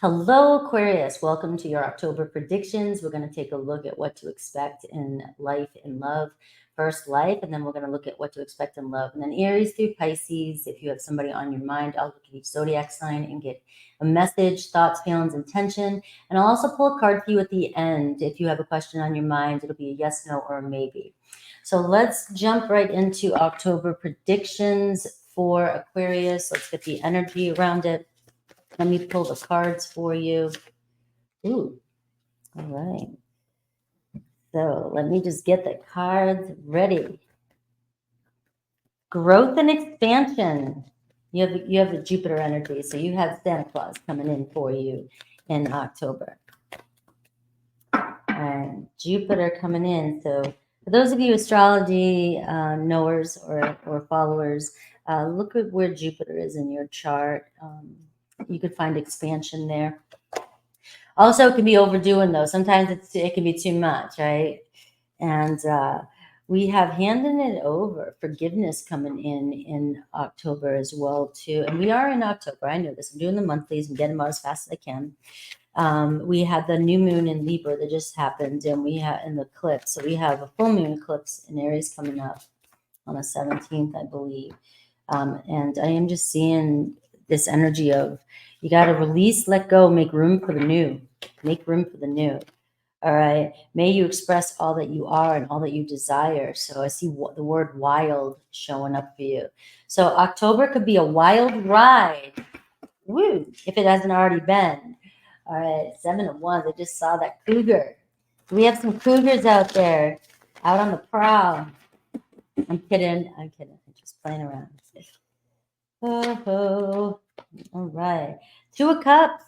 Hello, Aquarius. Welcome to your October predictions. We're going to take a look at what to expect in life and love. First, life, and then we're going to look at what to expect in love. And then Aries through Pisces. If you have somebody on your mind, I'll look at each zodiac sign and get a message, thoughts, feelings, intention. And I'll also pull a card for you at the end. If you have a question on your mind, it'll be a yes, no, or a maybe. So let's jump right into October predictions for Aquarius. Let's get the energy around it. Let me pull the cards for you. Ooh, all right. So let me just get the cards ready. Growth and expansion. You have the Jupiter energy, so you have Santa Claus coming in for you in October. And Jupiter coming in. So for those of you astrology knowers or followers, look at where Jupiter is in your chart. You could find expansion there. Also, it can be overdoing though. Sometimes it can be too much, right? And we have handing it over, forgiveness coming in October as well too. And we are in October. I know this. I'm doing the monthlies and getting them out as fast as I can. We had the new moon in Libra that just happened, and we have in the eclipse. So we have a full moon eclipse in Aries coming up on the 17th, I believe. And I am just seeing this energy of you got to release, let go, make room for the new. Make room for the new. All right. May you express all that you are and all that you desire. So I see the word wild showing up for you. So October could be a wild ride. Woo, if it hasn't already been. All right. 7 of Wands. I just saw that cougar. We have some cougars out there, out on the prowl. I'm kidding. I'm just playing around. Oh, all right. 2 of Cups.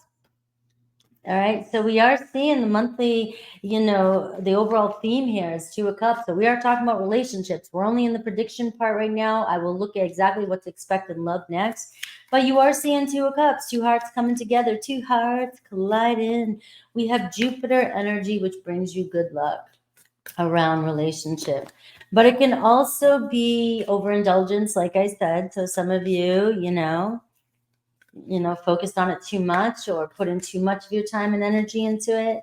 All right. So we are seeing the monthly, the overall theme here is 2 of Cups. So we are talking about relationships. We're only in the prediction part right now. I will look at exactly what to expect in love next. But you are seeing 2 of Cups, 2 hearts coming together, 2 hearts colliding. We have Jupiter energy, which brings you good luck around relationship. But it can also be overindulgence, like I said. So some of you, focused on it too much or put in too much of your time and energy into it.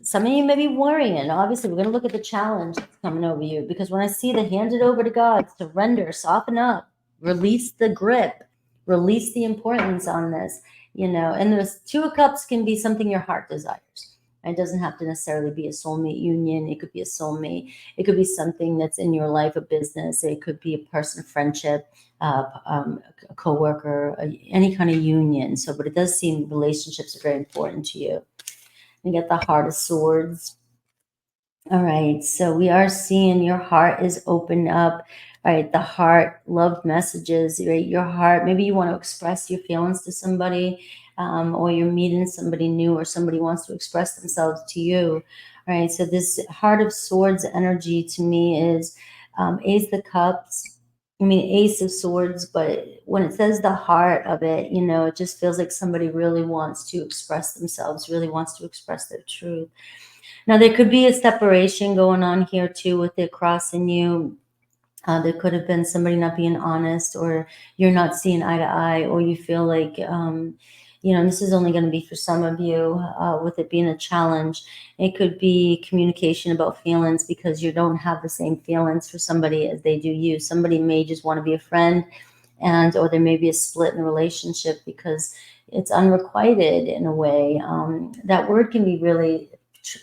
Some of you may be worrying. Obviously, we're going to look at the challenge that's coming over you, because when I see the hand it over to God, surrender, soften up, release the grip, release the importance on this, and the 2 of Cups can be something your heart desires. It doesn't have to necessarily be a soulmate union. It could be a soulmate. It could be something that's in your life, a business. It could be a person, friendship, a coworker, any kind of union. So, but it does seem relationships are very important to you. You get the Heart of Swords. All right. So we are seeing your heart is open up. All right. The heart, love messages, right? Your heart, maybe you want to express your feelings to somebody. Or you're meeting somebody new, or somebody wants to express themselves to you. All right. So this Heart of Swords energy to me is Ace of Cups. Ace of Swords, but when it says the heart of it, it just feels like somebody really wants to express themselves, really wants to express their truth. Now, there could be a separation going on here too with it crossing you. There could have been somebody not being honest, or you're not seeing eye to eye, or you feel like, this is only going to be for some of you with it being a challenge. It could be communication about feelings, because you don't have the same feelings for somebody as they do you. Somebody may just want to be a friend, or there may be a split in the relationship because it's unrequited in a way. That word can be really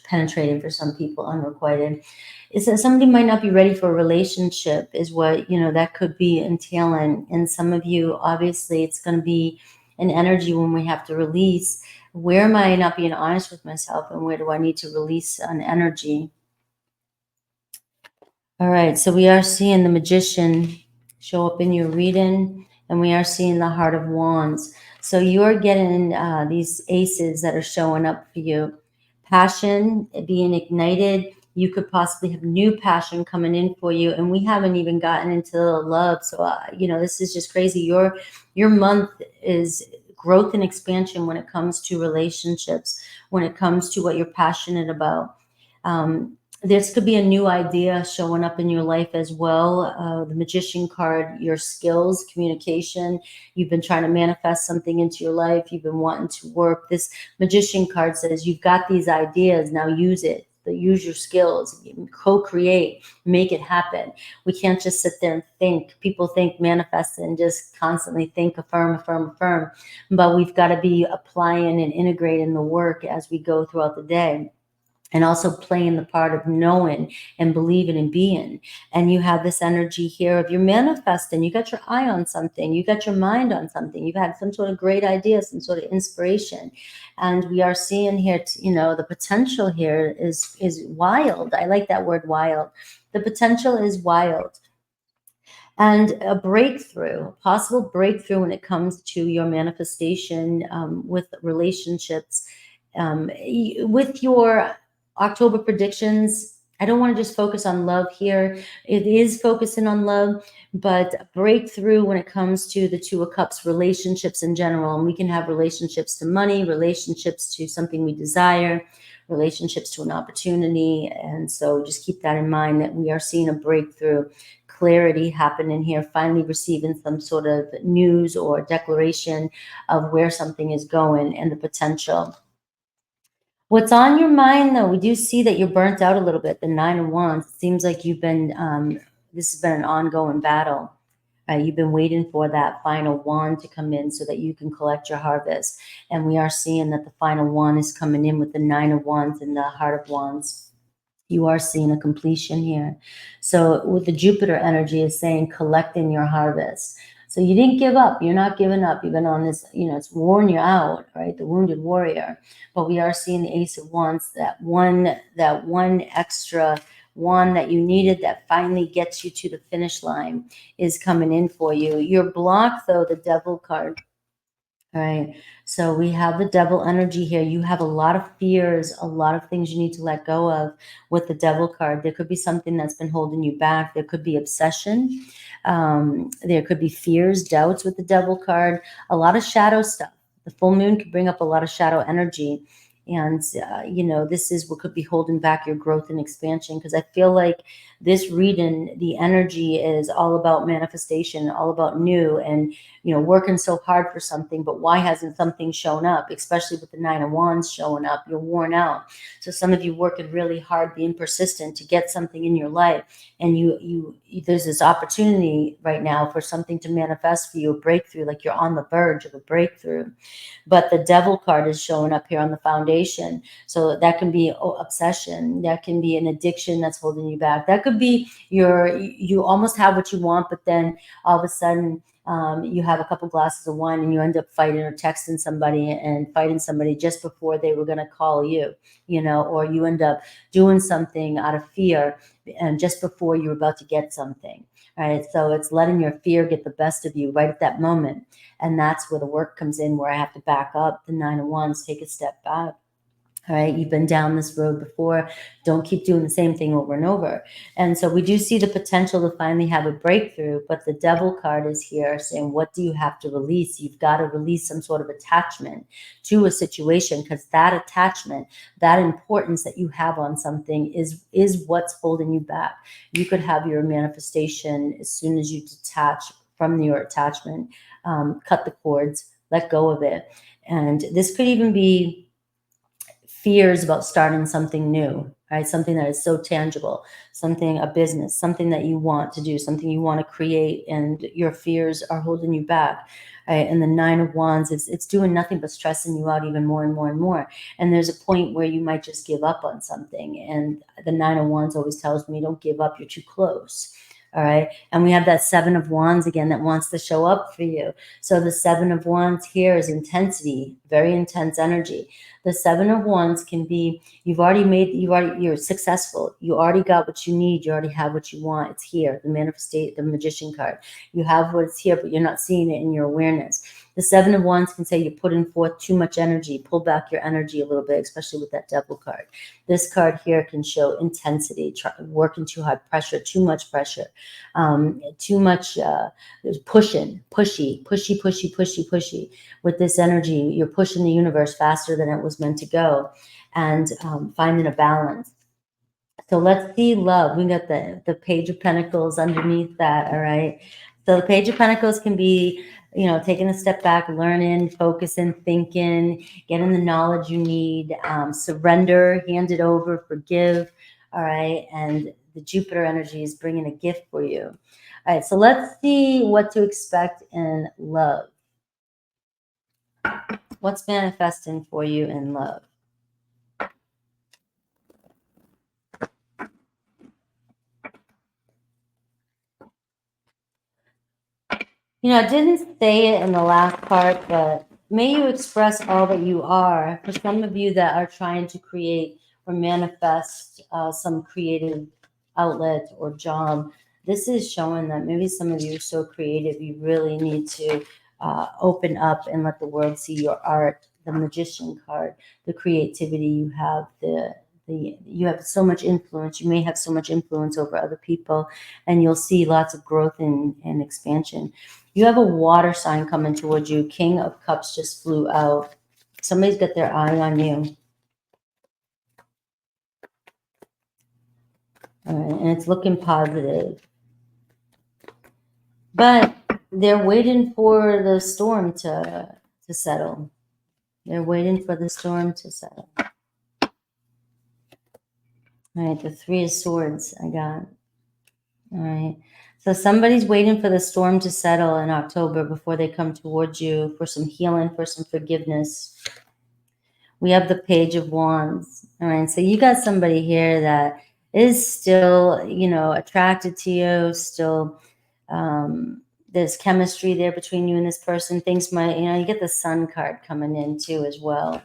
penetrating for some people, unrequited. Is that somebody might not be ready for a relationship, is what, that could be entailing. And some of you, obviously, it's going to be an energy when we have to release. Where am I not being honest with myself, and where do I need to release an energy? All right, so we are seeing the Magician show up in your reading, and we are seeing the Heart of Wands. So you're getting these aces that are showing up for you. Passion being ignited. You could possibly have new passion coming in for you, and we haven't even gotten into love. So, this is just crazy. Your month is growth and expansion when it comes to relationships, when it comes to what you're passionate about. This could be a new idea showing up in your life as well. The Magician card, your skills, communication. You've been trying to manifest something into your life. You've been wanting to work. This Magician card says you've got these ideas. Now use it. Use your skills. Co-create. Make it happen. We can't just sit there and think. People think manifest and just constantly think, affirm, affirm, affirm. But we've got to be applying and integrating the work as we go throughout the day, and also playing the part of knowing and believing and being. And you have this energy here of you're manifesting. You got your eye on something. You got your mind on something. You've had some sort of great idea, some sort of inspiration. And we are seeing here, the potential here is wild. I like that word, wild. The potential is wild. And a breakthrough, possible breakthrough when it comes to your manifestation with relationships. With your October predictions, I don't want to just focus on love here. It is focusing on love, but breakthrough when it comes to the Two of Cups, relationships in general. And we can have relationships to money, relationships to something we desire, relationships to an opportunity. And so just keep that in mind, that we are seeing a breakthrough, clarity happening here, finally receiving some sort of news or declaration of where something is going and the potential. What's on your mind, though? We do see that you're burnt out a little bit. The Nine of Wands. It seems like you've been, this has been an ongoing battle. You've been waiting for that final wand to come in so that you can collect your harvest. And we are seeing that the final wand is coming in with the Nine of Wands and the Heart of Wands. You are seeing a completion here. So with the Jupiter energy is saying collecting your harvest. So you didn't give up. You're not giving up. You've been on this, it's worn you out, right? The wounded warrior. But we are seeing the Ace of Wands, that one extra one that you needed that finally gets you to the finish line is coming in for you. Your block, though, the Devil card. All right. So we have the Devil energy here. You have a lot of fears, a lot of things you need to let go of with the Devil card. There could be something that's been holding you back. There could be obsession. There could be fears, doubts with the Devil card, a lot of shadow stuff. The full moon could bring up a lot of shadow energy. And, this is what could be holding back your growth and expansion. Because I feel like this reading, the energy is all about manifestation, all about new, and, working so hard for something. But why hasn't something shown up? Especially with the Nine of Wands showing up, you're worn out. So some of you working really hard, being persistent to get something in your life. And you there's this opportunity right now for something to manifest for you, a breakthrough, like you're on the verge of a breakthrough. But the Devil card is showing up here on the foundation. So that can be obsession. That can be an addiction that's holding you back. That could be you almost have what you want, but then all of a sudden you have a couple glasses of wine and you end up fighting or texting somebody and fighting somebody just before they were going to call you, or you end up doing something out of fear and just before you're about to get something. Right. So it's letting your fear get the best of you right at that moment. And that's where the work comes in, where I have to back up the Nine of Wands, take a step back. All right, you've been down this road before. Don't keep doing the same thing over and over. And so we do see the potential to finally have a breakthrough, but the Devil card is here saying, what do you have to release? You've got to release some sort of attachment to a situation, because that attachment, that importance that you have on something is what's holding you back. You could have your manifestation as soon as you detach from your attachment, cut the cords, let go of it. And this could even be fears about starting something new, right? Something that is so tangible, a business, something that you want to do, something you want to create, and your fears are holding you back, right? And the Nine of Wands, it's doing nothing but stressing you out even more and more and more. And there's a point where you might just give up on something. And the Nine of Wands always tells me, don't give up, you're too close. All right. And we have that Seven of Wands again that wants to show up for you. So the Seven of Wands here is intensity, very intense energy. The Seven of Wands can be, you're successful. You already got what you need. You already have what you want. It's here. The Magician card. You have what's here, but you're not seeing it in your awareness. The Seven of Wands can say you're putting forth too much energy. Pull back your energy a little bit, especially with that Devil card. This card here can show intensity, working too hard, pressure, too much pressure, too much pushy. With this energy, you're pushing the universe faster than it was meant to go, and finding a balance. So let's see love. We got the Page of Pentacles underneath that, all right? So the Page of Pentacles can be, taking a step back, learning, focusing, thinking, getting the knowledge you need, surrender, hand it over, forgive, all right? And the Jupiter energy is bringing a gift for you. All right, so let's see what to expect in love. What's manifesting for you in love? I didn't say it in the last part, but may you express all that you are. For some of you that are trying to create or manifest some creative outlet or job, this is showing that maybe some of you are so creative, you really need to open up and let the world see your art, the Magician card, the creativity you have, you have so much influence. You may have so much influence over other people, and you'll see lots of growth and expansion. You have a water sign coming towards you. King of Cups just flew out. Somebody's got their eye on you. All right, and it's looking positive. But they're waiting for the storm to settle. They're waiting for the storm to settle. All right, the Three of Swords I got. All right. So somebody's waiting for the storm to settle in October before they come towards you for some healing, for some forgiveness. We have the Page of Wands. All right. So you got somebody here that is still, attracted to you, still there's chemistry there between you and this person. Things might, you get the Sun card coming in too as well.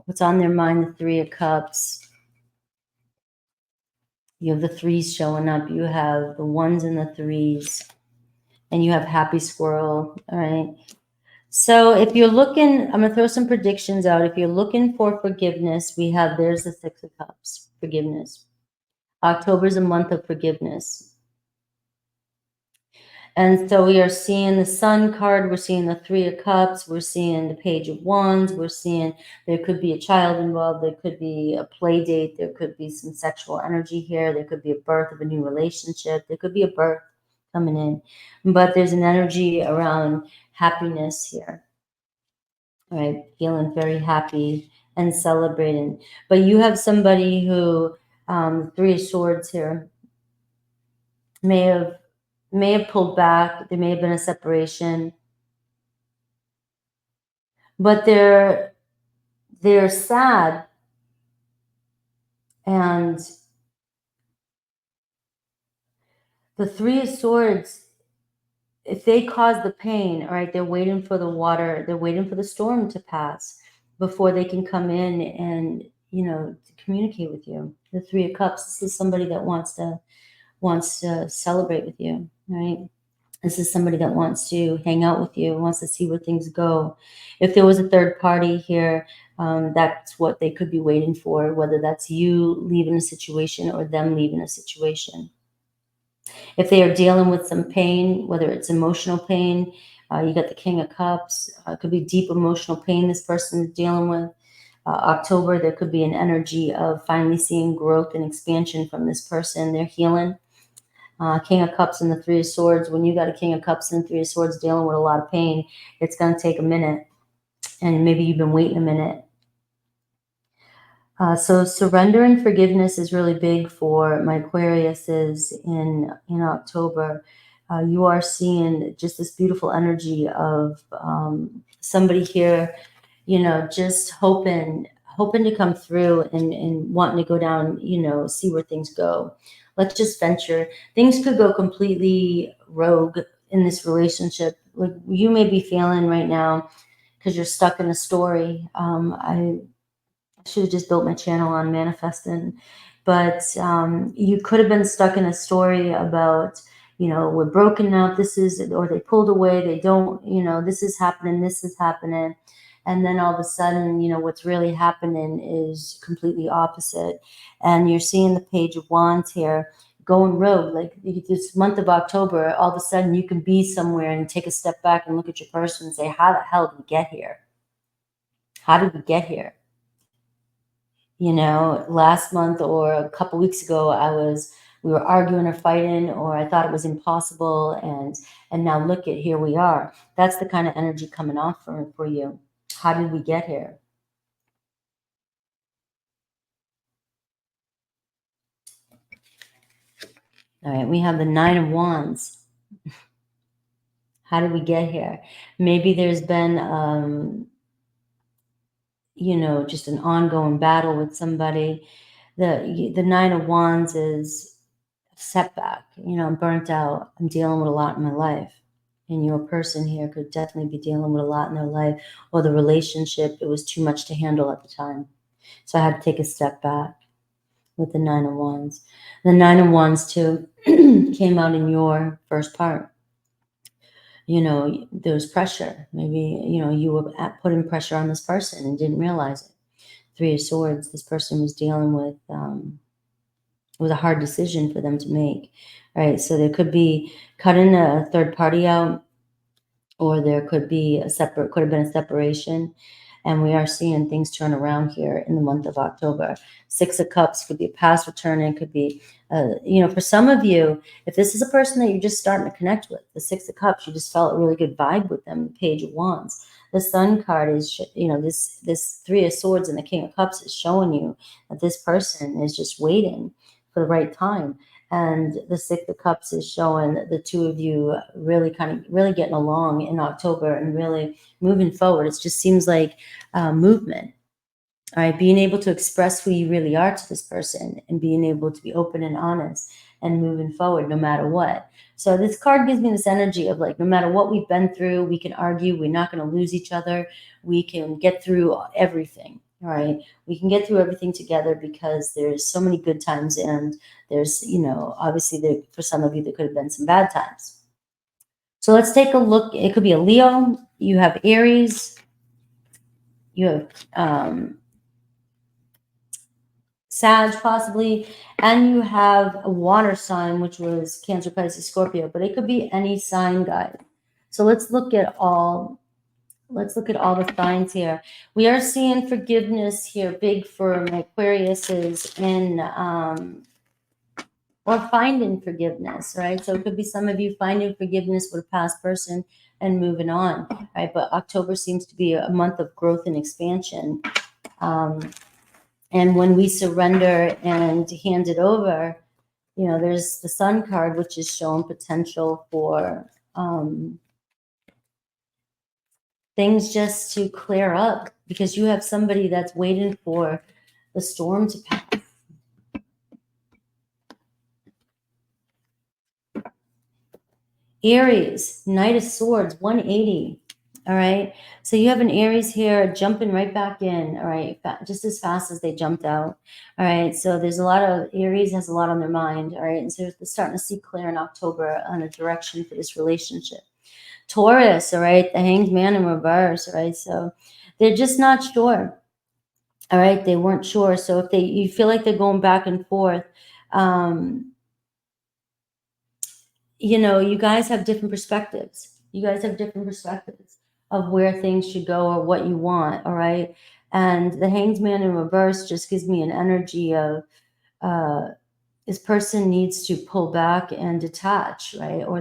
What's on their mind? The Three of Cups. You have the threes showing up. You have the ones and the threes. And you have Happy Squirrel. All right. So if you're looking, I'm going to throw some predictions out. If you're looking for forgiveness, there's the Six of Cups, forgiveness. October is a month of forgiveness. And so we are seeing the Sun card. We're seeing the Three of Cups. We're seeing the Page of Wands. We're seeing there could be a child involved. There could be a play date. There could be some sexual energy here. There could be a birth of a new relationship. There could be a birth coming in. But there's an energy around happiness here. All right, feeling very happy and celebrating. But you have somebody who, Three of Swords here, may have pulled back. There may have been a separation, but they're sad, and the Three of Swords, if they cause the pain, all right, they're waiting for the water, they're waiting for the storm to pass before they can come in and to communicate with you. The Three of Cups, this is somebody that wants to celebrate with you, right? This is somebody that wants to hang out with you, wants to see where things go. If there was a third party here, that's what they could be waiting for, whether that's you leaving a situation or them leaving a situation. If they are dealing with some pain, whether it's emotional pain, you got the King of Cups. It could be deep emotional pain this person is dealing with. October, there could be an energy of finally seeing growth and expansion from this person. They're healing. King of Cups and the Three of Swords. When you got a King of Cups and Three of Swords dealing with a lot of pain, it's going to take a minute. And maybe you've been waiting a minute. So surrender and forgiveness is really big for my Aquariuses in October. You are seeing just this beautiful energy of somebody here, just hoping to come through and wanting to go down, see where things go. Let's just venture. Things could go completely rogue in this relationship. Like you may be feeling right now because you're stuck in a story. I should have just built my channel on manifesting, but you could have been stuck in a story about, we're broken up, or they pulled away, they don't, this is happening. And then all of a sudden, what's really happening is completely opposite. And you're seeing the Page of Wands here going rogue. Like this month of October, all of a sudden you can be somewhere and take a step back and look at your person and say, how the hell did we get here? How did we get here? You know, last month or a couple weeks ago, we were arguing or fighting, or I thought it was impossible, and now look at, here we are. That's the kind of energy coming off for you. How did we get here? All right, we have the Nine of Wands. How did we get here? Maybe there's been, you know, just an ongoing battle with somebody. The Nine of Wands is a setback. You know, I'm burnt out. I'm dealing with a lot in my life. And your person here could definitely be dealing with a lot in their life, or the relationship, it was too much to handle at the time. So I had to take a step back with the Nine of Wands. The Nine of Wands, too, came out in your first part. You know, there was pressure. Maybe, you know, you were putting pressure on this person and didn't realize it. Three of Swords, this person was dealing with, it was a hard decision for them to make, right? So there could be cutting a third party out, or there could have been a separation. And we are seeing things turn around here in the month of October. Six of Cups could be a past return. It could be, you know, for some of you, if this is a person that you're just starting to connect with, the Six of Cups, you just felt a really good vibe with them. The Page of Wands. The Sun card is, you know, this Three of Swords and the King of Cups is showing you that this person is just waiting for the right time. And the Six of Cups is showing the two of you really getting along in October and really moving forward. It just seems like movement. All right, being able to express who you really are to this person, and being able to be open and honest and moving forward no matter what. So this card gives me this energy of like, no matter what we've been through, we can argue, we're not going to lose each other. We can get through everything. All right, we can get through everything together, because there's so many good times, and there's, you know, obviously for some of you, there could have been some bad times. So let's take a look. It could be a Leo. You have Aries. You have Sag possibly, and you have a water sign, which was Cancer, Pisces, Scorpio, but it could be any sign, guys. So let's look at all the signs here. We are seeing forgiveness here, big for my Aquariuses, in or finding forgiveness, right? So it could be some of you finding forgiveness with a past person and moving on, right? But October seems to be a month of growth and expansion. And when we surrender and hand it over, you know, there's the Sun card, which is showing potential for things just to clear up, because you have somebody that's waiting for the storm to pass. Aries, Knight of Swords, 180. All right. So you have an Aries here jumping right back in. All right. Just as fast as they jumped out. All right. So there's a lot of, Aries has a lot on their mind. All right. And so they're starting to see clear in October on a direction for this relationship. Taurus, all right. The Hanged Man in reverse. All right. So they're just not sure. All right. They weren't sure. So if you feel like they're going back and forth, you know, you guys have different perspectives. You guys have different perspectives of where things should go or what you want. All right. And the Hanged Man in reverse just gives me an energy of this person needs to pull back and detach, right? Or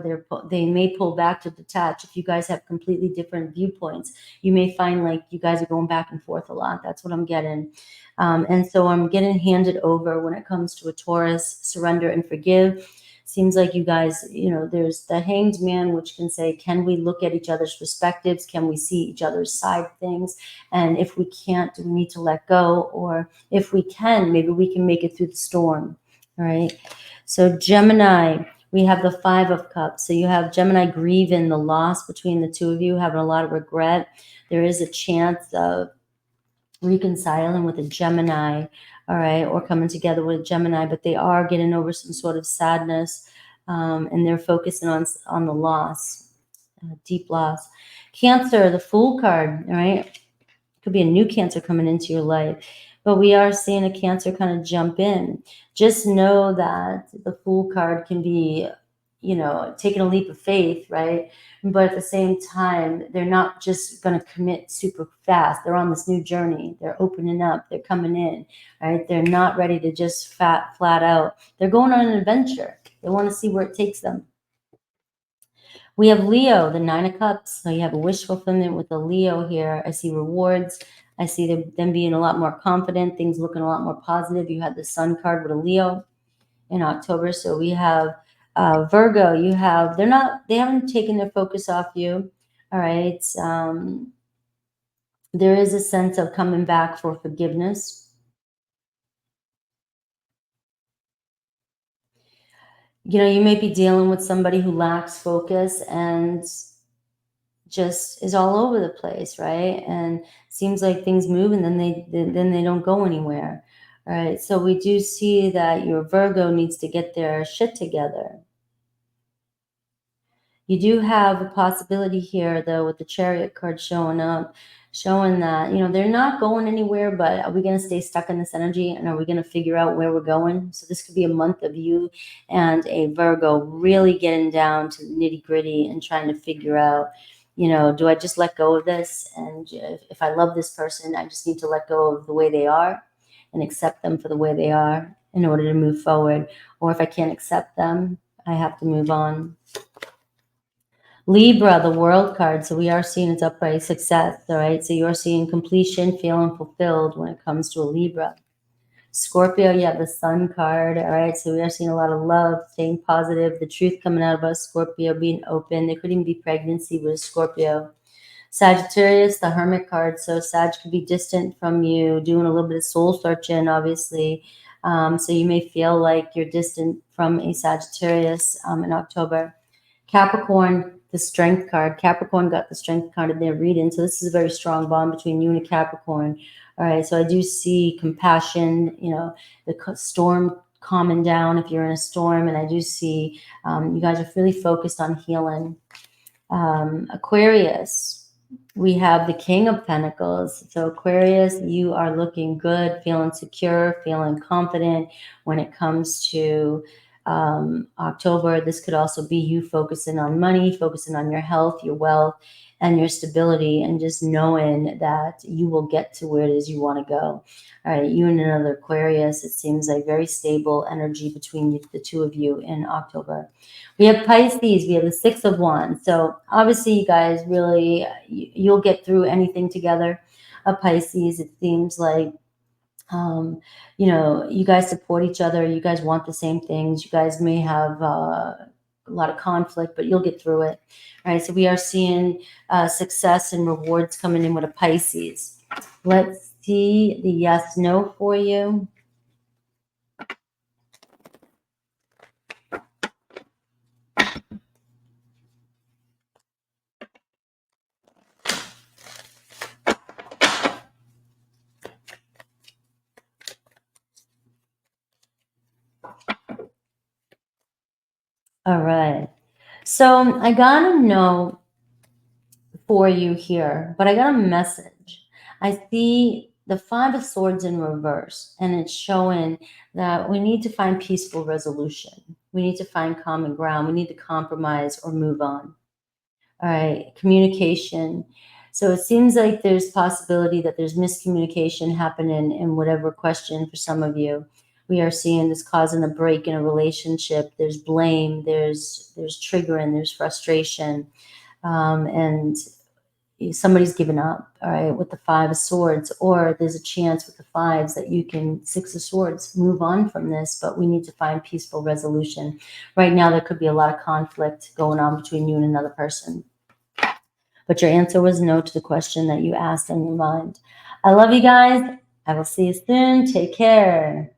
they may pull back to detach. If you guys have completely different viewpoints, you may find like you guys are going back and forth a lot. That's what I'm getting. And so I'm getting handed over when it comes to a Taurus, surrender and forgive. Seems like you guys, you know, there's the Hanged Man, which can say, can we look at each other's perspectives? Can we see each other's side things? And if we can't, do we need to let go? Or if we can, maybe we can make it through the storm. All right. So Gemini, we have the Five of Cups. So you have Gemini grieving the loss between the two of you, having a lot of regret. There is a chance of reconciling with a Gemini, all right, or coming together with a Gemini, but they are getting over some sort of sadness, and they're focusing on the loss, deep loss. Cancer, the Fool card, all right, could be a new Cancer coming into your life, but we are seeing a Cancer kind of jump in. Just know that the Fool card can be taking a leap of faith, right? But at the same time, they're not just going to commit super fast. They're on this new journey. They're opening up. They're coming in, right? They're not ready to just flat out. They're going on an adventure. They want to see where it takes them. We have Leo, the 9 of Cups. So you have a wish fulfillment with the Leo here. I see rewards. I see them being a lot more confident, things looking a lot more positive. You had the Sun card with a Leo in October. So we have Virgo. They haven't taken their focus off you. All right. There is a sense of coming back for forgiveness. You may be dealing with somebody who lacks focus and just is all over the place, right? And seems like things move and then they don't go anywhere. All right. So we do see that your Virgo needs to get their shit together. You do have a possibility here, though, with the Chariot card showing up, showing that, they're not going anywhere, but are we going to stay stuck in this energy and are we going to figure out where we're going? So this could be a month of you and a Virgo really getting down to the nitty gritty and trying to figure out, do I just let go of this? And if I love this person, I just need to let go of the way they are and accept them for the way they are in order to move forward. Or if I can't accept them, I have to move on. Libra, the World card. So we are seeing its upright success, all right? So you're seeing completion, feeling fulfilled when it comes to a Libra. Scorpio, you have the Sun card, all right? So we are seeing a lot of love, staying positive, the truth coming out of us, Scorpio being open. There could even be pregnancy with a Scorpio. Sagittarius, the Hermit card. So Sag could be distant from you, doing a little bit of soul searching, obviously. So you may feel like you're distant from a Sagittarius in October. Capricorn, the Strength card. Capricorn got the Strength card in their reading. So this is a very strong bond between you and a Capricorn. All right. So I do see compassion, the storm calming down if you're in a storm. And I do see you guys are really focused on healing. Aquarius, we have the King of Pentacles. So Aquarius, you are looking good, feeling secure, feeling confident when it comes to October. This could also be you focusing on money, focusing on your health, your wealth, and your stability, and just knowing that you will get to where it is you want to go. All right, you and another Aquarius, it seems like very stable energy between the two of you in October. We have Pisces, we have the 6 of Wands. So obviously you guys really, you'll get through anything together. A Pisces, it seems like you guys support each other. You guys want the same things. You guys may have a lot of conflict, but you'll get through it. All right. So we are seeing success and rewards coming in with a Pisces. Let's see the yes, no for you. All right. So I got a no for you here, but I got a message. I see the 5 of Swords in reverse, and it's showing that we need to find peaceful resolution. We need to find common ground. We need to compromise or move on. All right, communication. So it seems like there's possibility that there's miscommunication happening in whatever question for some of you. We are seeing this causing a break in a relationship. There's blame, there's triggering, there's frustration, and somebody's given up, all right, with the 5 of Swords, or there's a chance with the 5s that you can, 6 of Swords, move on from this, but we need to find peaceful resolution. Right now, there could be a lot of conflict going on between you and another person. But your answer was no to the question that you asked in your mind. I love you guys. I will see you soon. Take care.